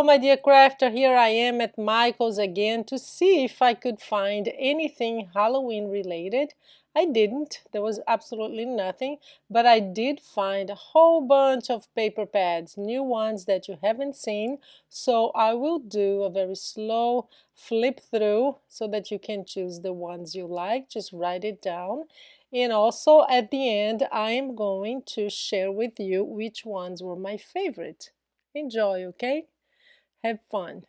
my dear crafter, here I am at Michael's again to see if I could find anything Halloween related. I didn't. There was absolutely nothing, but I did find a whole bunch of paper pads, new ones that you haven't seen. So I will do a very slow flip through so that you can choose the ones you like. Just write it down. And also at the end, I am going to share with you which ones were my favorite. Enjoy, okay? Have fun.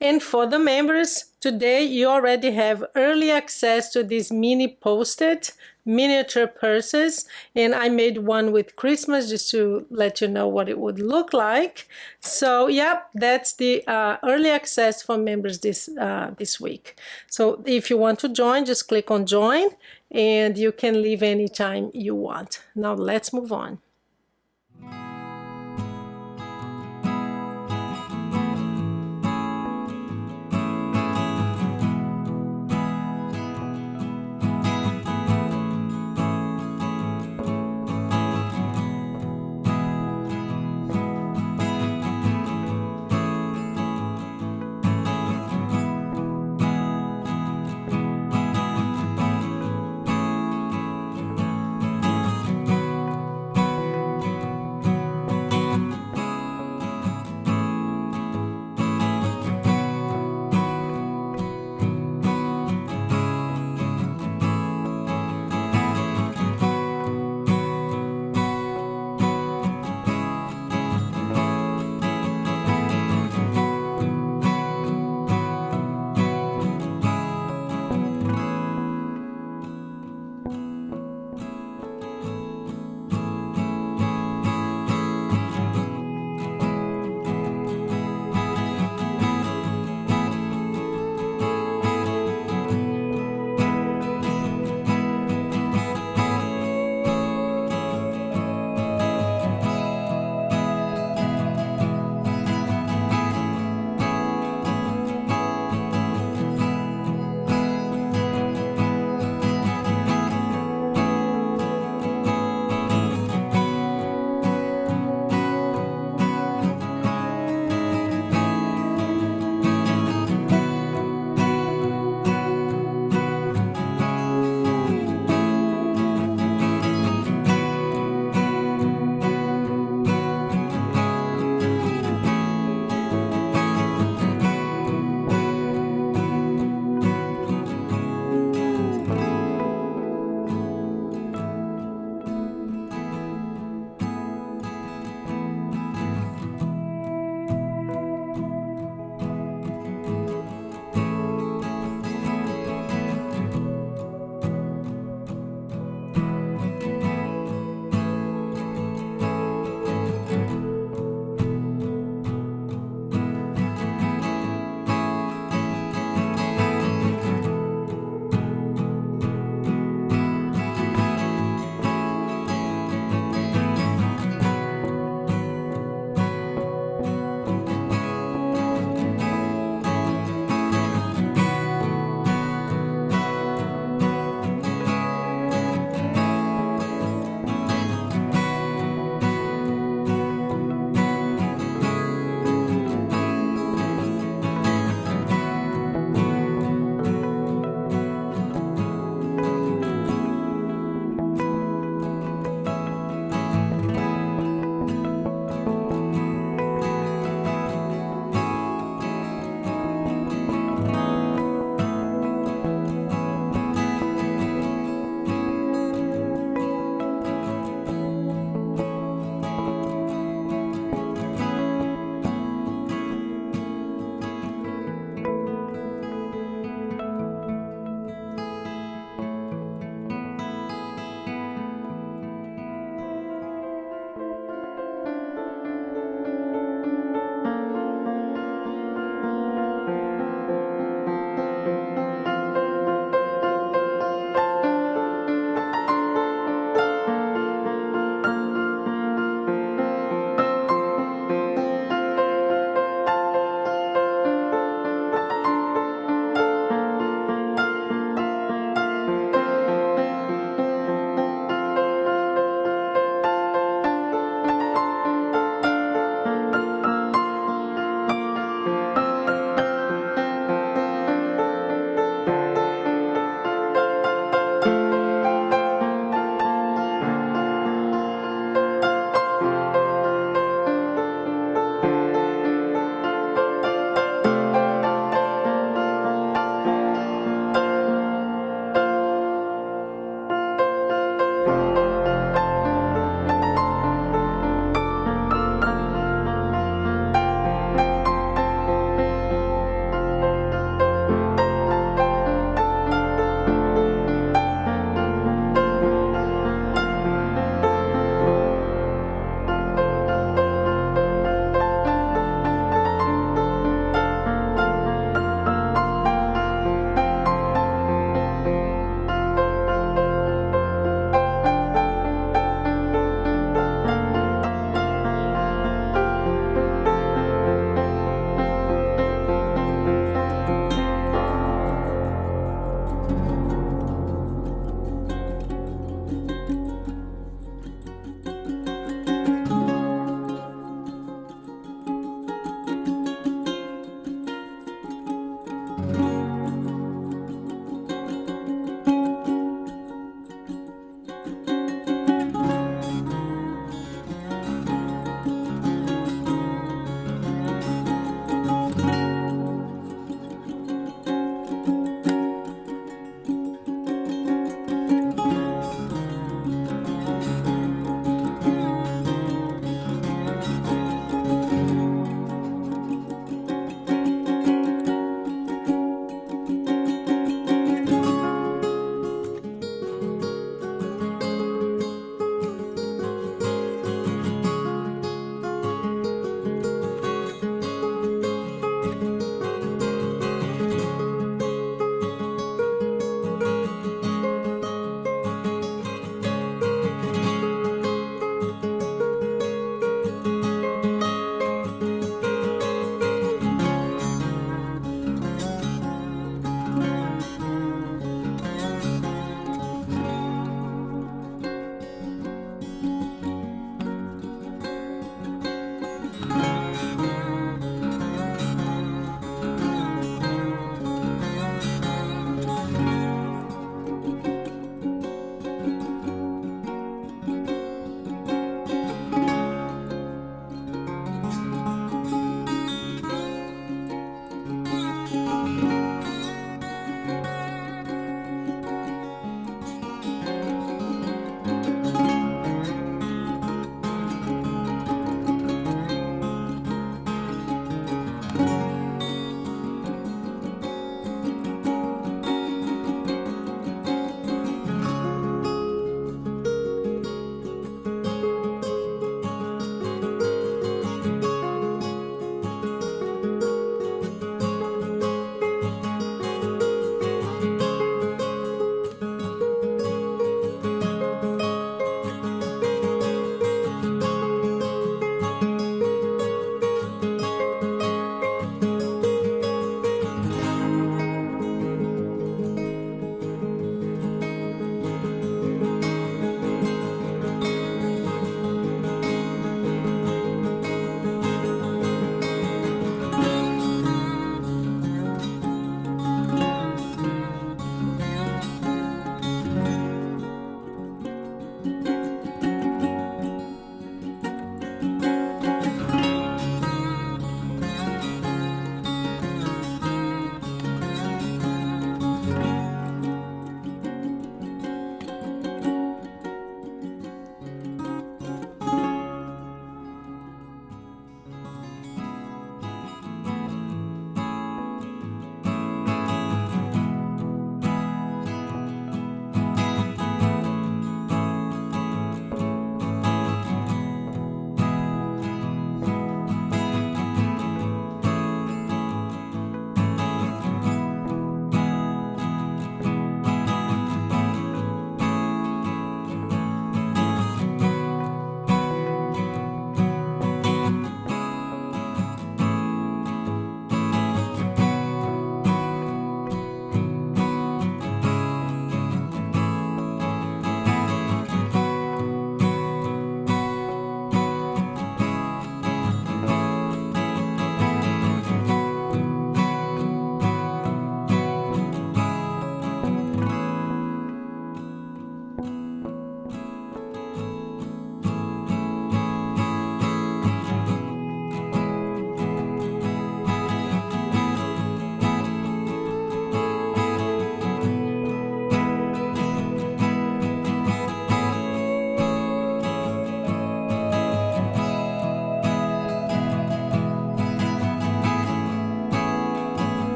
And for the members, today you already have early access to these mini post-it miniature purses, and I made one with Christmas just to let you know what it would look like. So yeah, that's the early access for members this week. So if you want to join, just click on join, and you can leave anytime you want. Now let's move on.